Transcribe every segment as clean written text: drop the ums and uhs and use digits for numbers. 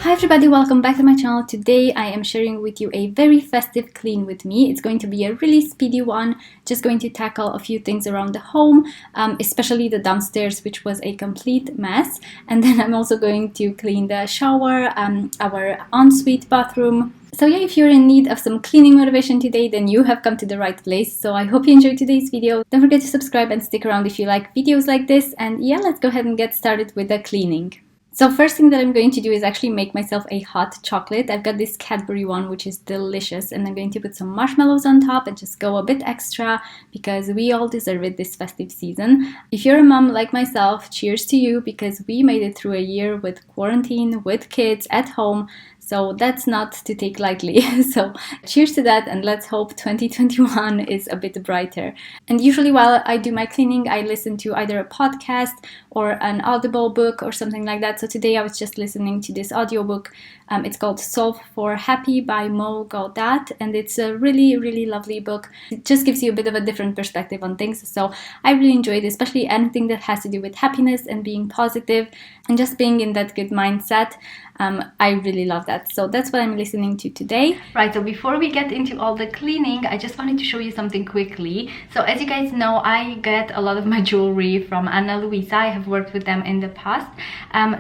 Hi everybody, welcome back to my channel. Today I am sharing with you a very festive clean with me. It's going to be a really speedy one, just going to tackle a few things around the home, especially the downstairs, which was a complete mess. And then I'm also going to clean the shower, our ensuite bathroom. So yeah, if you're in need of some cleaning motivation today, then you have come to the right place. So I hope you enjoyed today's video. Don't forget to subscribe and stick around if you like videos like this. And yeah, let's go ahead and get started with the cleaning. So first thing that I'm going to do is actually make myself a hot chocolate. I've got this Cadbury one, which is delicious, and I'm going to put some marshmallows on top and just go a bit extra because we all deserve it this festive season. If you're a mom like myself, cheers to you, because we made it through a year with quarantine, with kids at home. So that's not to take lightly. So cheers to that, and let's hope 2021 is a bit brighter. And usually while I do my cleaning, I listen to either a podcast or an Audible book or something like that. So today I was just listening to this audiobook. It's called Solve for Happy by Mo Gaudat, and it's a really, really lovely book. It just gives you a bit of a different perspective on things. So I really enjoyed it, especially anything that has to do with happiness and being positive and just being in that good mindset. I really love that. So that's what I'm listening to today. Right, so before we get into all the cleaning, I just wanted to show you something quickly. So as you guys know, I get a lot of my jewelry from Luisa. I have worked with them in the past.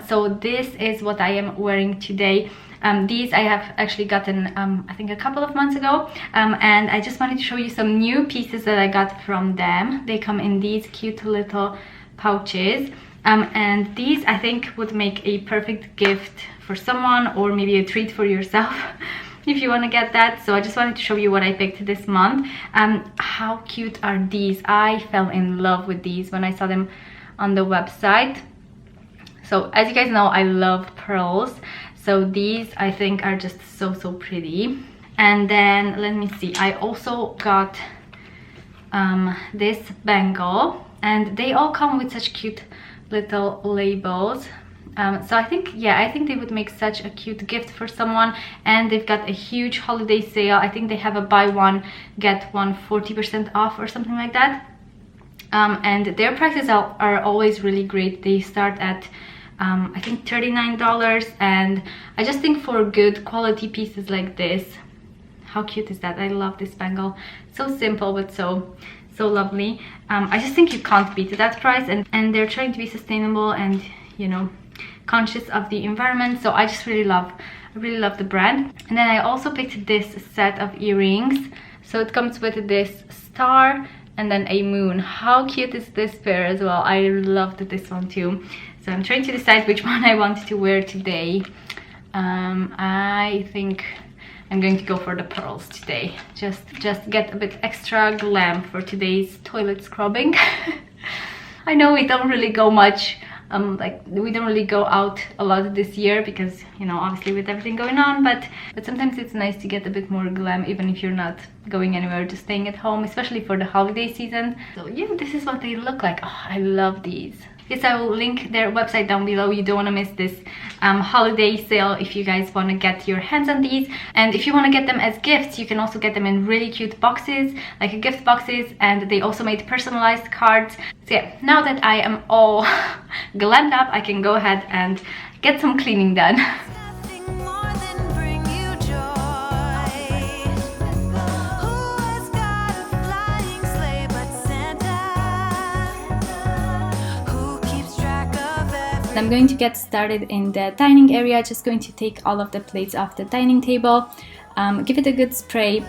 So this is what I am wearing today. These I have actually gotten I think a couple of months ago, and I just wanted to show you some new pieces that I got from them. They come in these cute little pouches, and these I think would make a perfect gift for someone, or maybe a treat for yourself if you want to get that. So I just wanted to show you what I picked this month. How cute are these? I fell in love with these when I saw them on the website. So as you guys know, I love pearls, so these I think are just so pretty. And then let me see, I also got this bangle, and they all come with such cute little labels. So I think they would make such a cute gift for someone. And they've got a huge holiday sale. I think they have a buy one get one 40% off or something like that. And their prices are always really great. They start at I think $39, and I just think for good quality pieces like this, how cute is that? I love this bangle. So simple but so lovely. I just think you can't beat that price, and they're trying to be sustainable and, you know, conscious of the environment. So I just really love the brand. And then I also picked this set of earrings. So it comes with this star and then a moon. How cute is this pair as well? I loved this one too. So I'm trying to decide which one I want to wear today. I think I'm going to go for the pearls today. Just get a bit extra glam for today's toilet scrubbing. I know we don't really go much, we don't really go out a lot this year because, you know, obviously with everything going on, but sometimes it's nice to get a bit more glam even if you're not going anywhere, just staying at home, especially for the holiday season. So yeah, this is what they look like. Oh, I love these. Yes, I will link their website down below. You don't want to miss this holiday sale if you guys want to get your hands on these. And if you want to get them as gifts, you can also get them in really cute boxes, like gift boxes, and they also made personalized cards. So yeah, now that I am all glammed up, I can go ahead and get some cleaning done. I'm going to get started in the dining area. Just going to take all of the plates off the dining table, give it a good spray.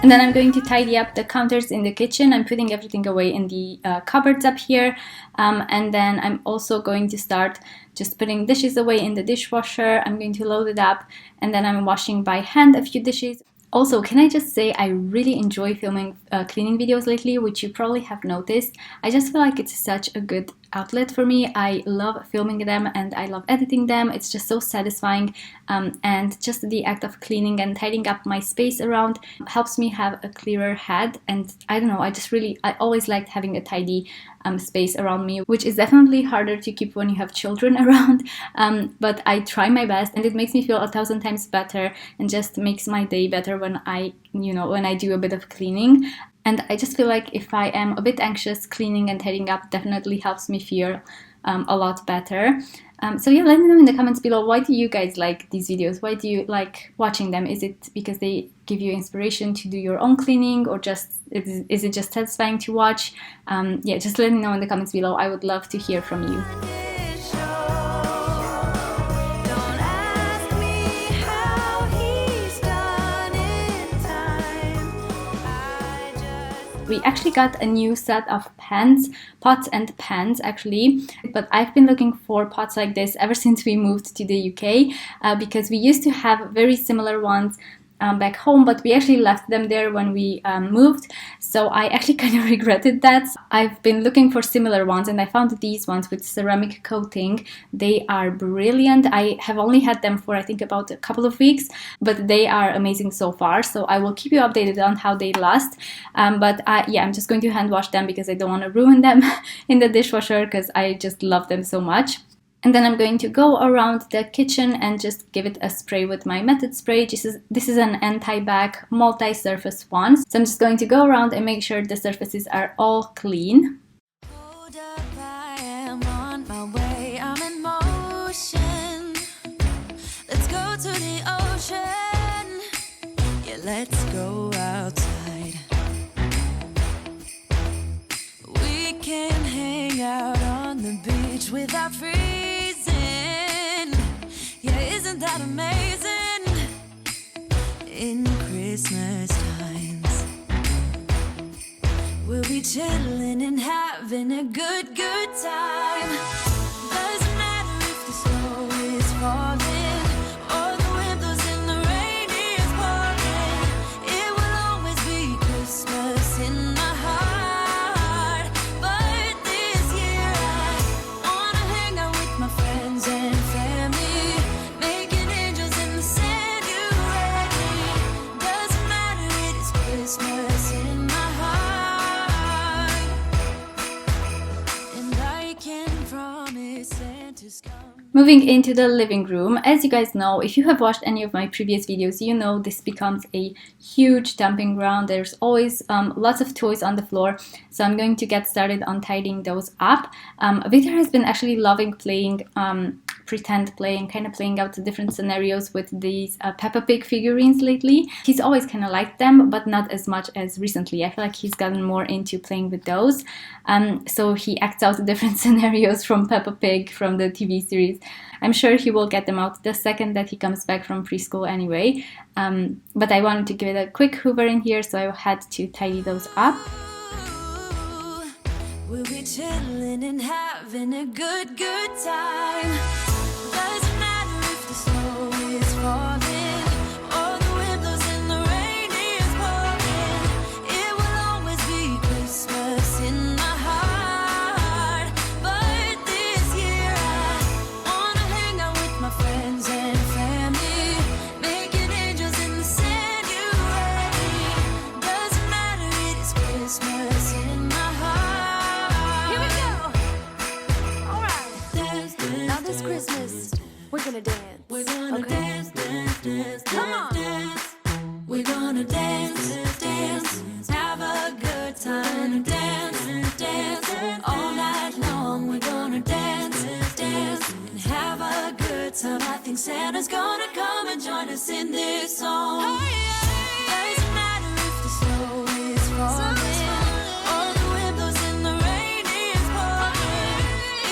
And then I'm going to tidy up the counters in the kitchen. I'm putting everything away in the cupboards up here. And then I'm also going to start just putting dishes away in the dishwasher. I'm going to load it up, and then I'm washing by hand a few dishes. Also, can I just say I really enjoy filming cleaning videos lately, which you probably have noticed. I just feel like it's such a good outlet for me. I love filming them and I love editing them. It's just so satisfying, and just the act of cleaning and tidying up my space around helps me have a clearer head. And I don't know, I always liked having a tidy space around me, which is definitely harder to keep when you have children around, but I try my best, and it makes me feel 1,000 times better and just makes my day better when I do a bit of cleaning. And I just feel like if I am a bit anxious, cleaning and tidying up definitely helps me feel a lot better. So yeah, let me know in the comments below, why do you guys like these videos? Why do you like watching them? Is it because they give you inspiration to do your own cleaning, or just is it just satisfying to watch? Yeah, just let me know in the comments below. I would love to hear from you. We actually got a new set of pots and pans actually, but I've been looking for pots like this ever since we moved to the UK, because we used to have very similar ones back home, but we actually left them there when we moved, so I actually kind of regretted that. I've been looking for similar ones and I found these ones with ceramic coating. They are brilliant. I have only had them for I think about a couple of weeks, but they are amazing so far, so I will keep you updated on how they last. Yeah, I'm just going to hand wash them because I don't want to ruin them in the dishwasher, because I just love them so much. And then I'm going to go around the kitchen and just give it a spray with my Method spray. This is an anti-bac multi-surface one. So I'm just going to go around and make sure the surfaces are all clean. Hold up, I am on my way, I'm in motion. Let's go to the ocean. Yeah, let's go outside. We can hang out on the beach without freezing. Yeah, isn't that amazing? In Christmas times, we'll be chilling and having a good time. Doesn't matter if the snow is falling or the wind blows and the rain is pouring. It will always be Christmas in my heart. But this year I wanna hang out with my friends and family, making angels in the sand. You ready? Doesn't matter, it is Christmas in my heart, and I can promise Santa's coming. Moving into the living room, as you guys know, if you have watched any of my previous videos, you know this becomes a huge dumping ground. There's always lots of toys on the floor, so I'm going to get started on tidying those up. Victor has been actually loving playing pretend playing, kind of playing out the different scenarios with these Peppa Pig figurines lately. He's always kind of liked them, but not as much as recently. I feel like he's gotten more into playing with those. So he acts out the different scenarios from Peppa Pig, from the TV series. I'm sure he will get them out the second that he comes back from preschool anyway. But I wanted to give it a quick hoover in here, so I had to tidy those up. We'll be chilling and having a good time. Doesn't matter if the snow is falling or the wind blows and the rain is pouring. It will always be Christmas in my heart. But this year I wanna hang out with my friends and family, making angels in the sand. You ready? Doesn't matter, it is Christmas in my heart. Here we go. All right. Dance, dance, now this Christmas, we're gonna dance. We're gonna dance, dance, dance, come on. Dance. We're gonna dance, dance, have a good time. Dance, dance, all night long. We're gonna dance, dance, and have a good time. I think Santa's gonna come and join us in this song. Oh, yeah. Doesn't matter if the snow is falling or the wind blows and the rain is pouring.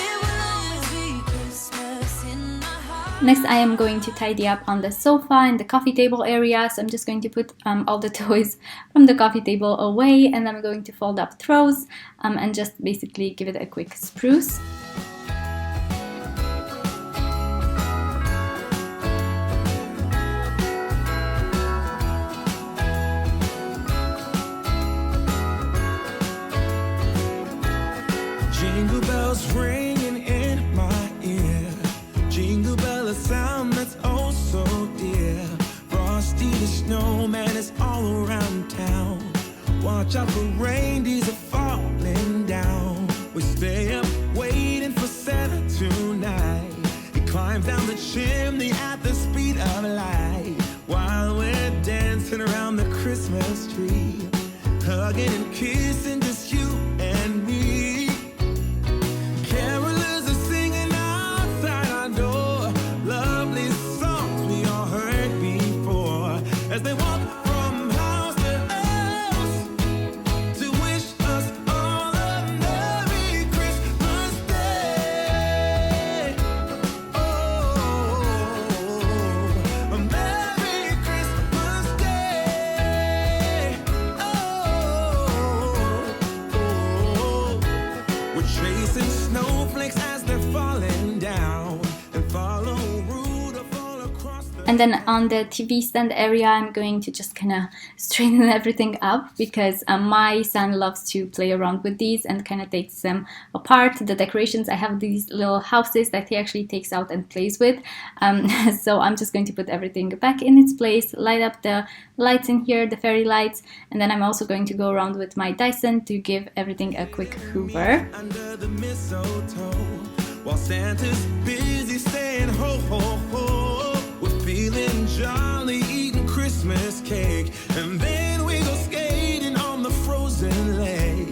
It will always be Christmas in my heart. Next, I am going to tidy up on the sofa and the coffee table area. So I'm just going to put all the toys from the coffee table away, and I'm going to fold up throws and just basically give it a quick spruce. Jingle bells ring. watch out for reindeers are falling down. We stay up waiting for Santa tonight. He climbs down the chimney at the speed of light, while we're dancing around the Christmas tree, hugging and kissing, just you and me. Carolers are singing outside our door, lovely songs we all heard before, as they walk from house to house to wish us all a Merry Christmas Day. Oh, a Merry Christmas Day. Oh, we're chasing snowflakes as they're falling down, and follow Rudolph all across the. And then on the TV stand area, I'm going to just kind of straighten everything up, because my son loves to play around with these and kind of takes them apart. The decorations, I have these little houses that he actually takes out and plays with. So I'm just going to put everything back in its place, light up the lights in here, the fairy lights, and then I'm also going to go around with my Dyson to give everything a quick hoover. Under the mistletoe, while Santa's busy saying ho ho ho, we're feeling jolly, eating Christmas cake, and then we go skating on the frozen lake,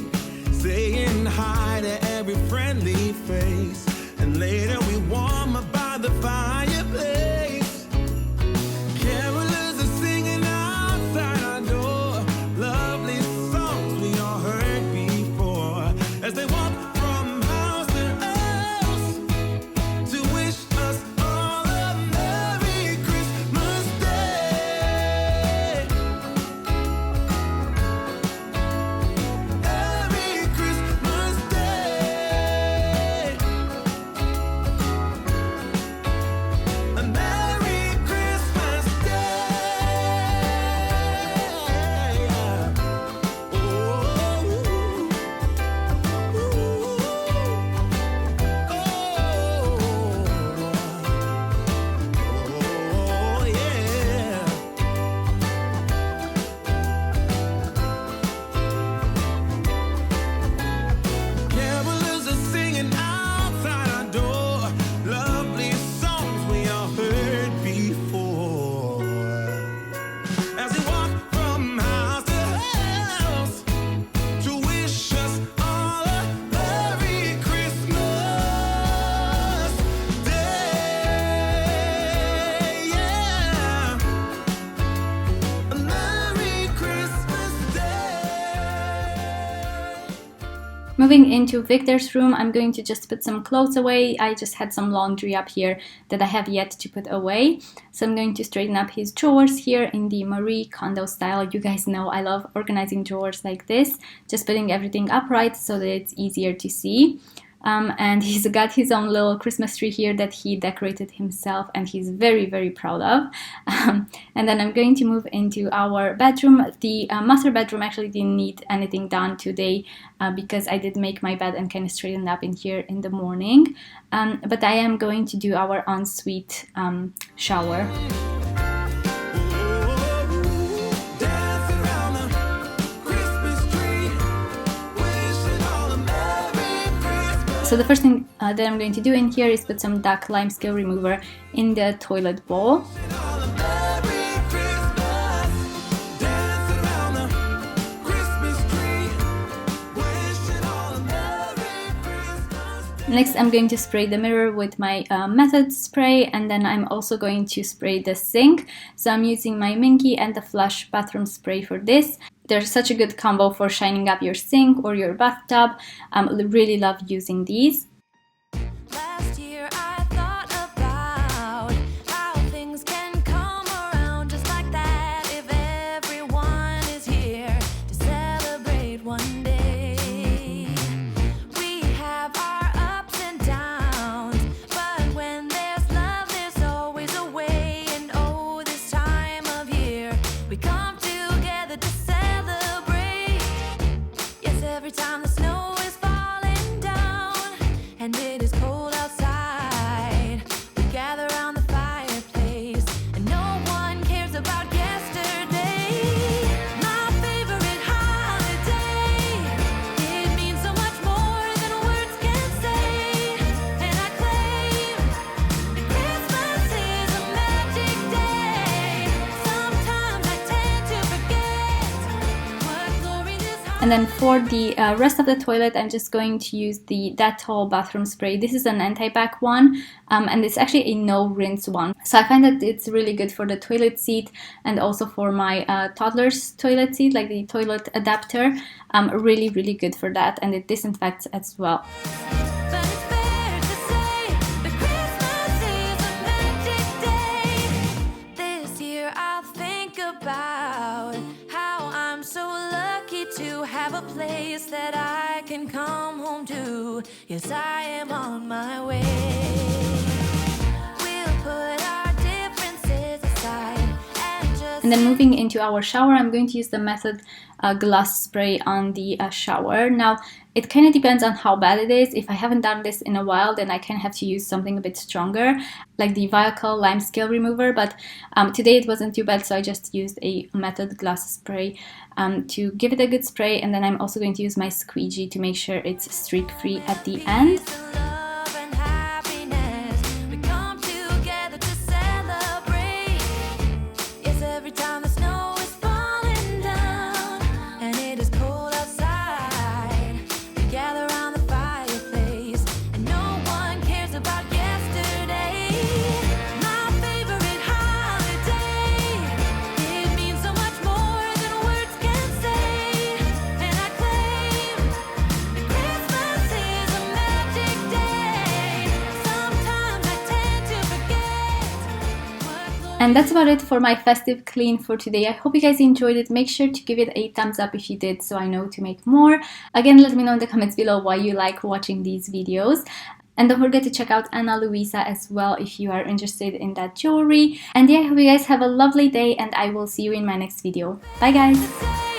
saying hi to every friendly face, and later we warm up by the fireplace. Carolers are singing outside our door, lovely songs we all heard before, as they walk from house to house to wish us all a Merry Christmas Day. Merry Christmas Day. A Merry Christmas Day. Oh, yeah. Carolers are singing outside our door, lovely songs we all heard before, as they walk from house to house to wish us all a Merry Christmas Day. Yeah, a Merry Christmas Day. Moving into Victor's room, I'm going to just put some clothes away. I just had some laundry up here that I have yet to put away. So I'm going to straighten up his drawers here in the Marie Kondo style. You guys know I love organizing drawers like this, just putting everything upright so that it's easier to see. And he's got his own little Christmas tree here that he decorated himself, and he's very, very proud of. And then I'm going to move into our bedroom. The master bedroom actually didn't need anything done today because I did make my bed and kind of straighten up in here in the morning. But I am going to do our ensuite shower. Dancing around the Christmas tree, wishing all a Merry Christmas. So the first thing that I'm going to do in here is put some Duck Lime Scale Remover in the toilet bowl. All a Merry Christmas. Dancing around the Christmas tree, wishing all a Merry Christmas. Next, I'm going to spray the mirror with my Method spray, and then I'm also going to spray the sink. So I'm using my Minky and the Flush bathroom spray for this. They're such a good combo for shining up your sink or your bathtub. Really love using these. Last year I thought about how things can come around just like that if everyone is here to celebrate one day. We have our ups and downs, but when there's love there's always a way. And oh, this time of year we come together to celebrate. Yes, every time the snow is falling down, And then for the rest of the toilet, I'm just going to use the Dettol bathroom spray. This is an anti-bac one, and it's actually a no rinse one. So I find that it's really good for the toilet seat and also for my toddler's toilet seat, like the toilet adapter. Really, really good for that, and it disinfects as well. But it's fair to say that Christmas is a magic day. This year I'll think about how I'm so lucky to have a place that I can come home to. Yes, I am on my way. We'll put our differences aside and just. And then moving into our shower, I'm going to use the Method glass spray on the shower. Now, it kind of depends on how bad it is. If I haven't done this in a while, then I kind of have to use something a bit stronger, like the Viacal Lime Scale Remover. But today it wasn't too bad, so I just used a Method glass spray to give it a good spray. And then I'm also going to use my squeegee to make sure it's streak-free at the end. Love and happiness, we come together to celebrate. Yes, every time the snow is falling down and it is cold outside, we gather around the fireplace and no one cares about yesterday. My favorite holiday, it means so much more than words can say. And I claim that Christmas is a magic day. Sometimes I tend to forget what. And that's about it for my festive clean for today. I hope you guys enjoyed it. Make sure to give it a thumbs up if you did, so I know to make more. Again, let me know in the comments below why you like watching these videos. And don't forget to check out Ana Luisa as well if you are interested in that jewelry. And yeah, I hope you guys have a lovely day, and I will see you in my next video. Bye guys!